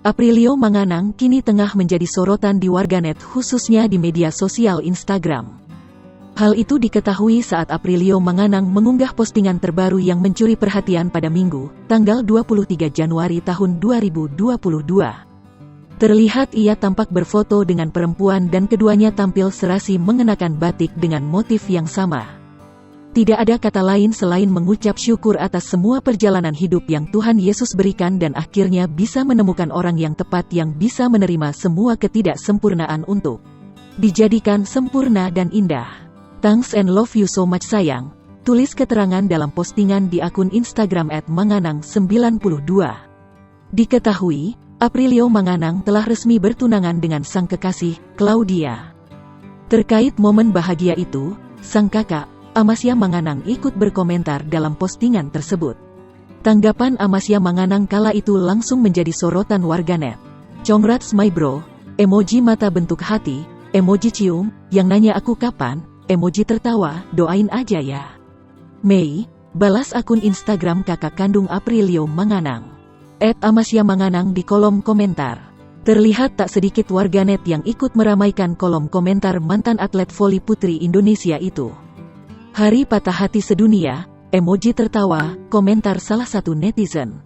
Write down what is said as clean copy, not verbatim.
Aprilio Manganang kini tengah menjadi sorotan di warganet khususnya di media sosial Instagram. Hal itu diketahui saat Aprilio Manganang mengunggah postingan terbaru yang mencuri perhatian pada Minggu, tanggal 23 Januari tahun 2022. Terlihat ia tampak berfoto dengan perempuan dan keduanya tampil serasi mengenakan batik dengan motif yang sama. Tidak ada kata lain selain mengucap syukur atas semua perjalanan hidup yang Tuhan Yesus berikan dan akhirnya bisa menemukan orang yang tepat yang bisa menerima semua ketidaksempurnaan untuk dijadikan sempurna dan indah. Thanks and love you so much sayang, tulis keterangan dalam postingan di akun Instagram @manganang92. Diketahui, Aprilio Manganang telah resmi bertunangan dengan sang kekasih, Claudia. Terkait momen bahagia itu, sang kakak, Amasya Manganang ikut berkomentar dalam postingan tersebut. Tanggapan Amasya Manganang kala itu langsung menjadi sorotan warganet. "Congrats my bro," emoji mata bentuk hati, emoji cium, yang nanya aku kapan, emoji tertawa, doain aja ya. Mei, balas akun Instagram kakak kandung Aprilio Manganang. @Amasya Manganang di kolom komentar. Terlihat tak sedikit warganet yang ikut meramaikan kolom komentar mantan atlet voli putri Indonesia itu. "Hari patah hati sedunia," emoji tertawa, komentar salah satu netizen.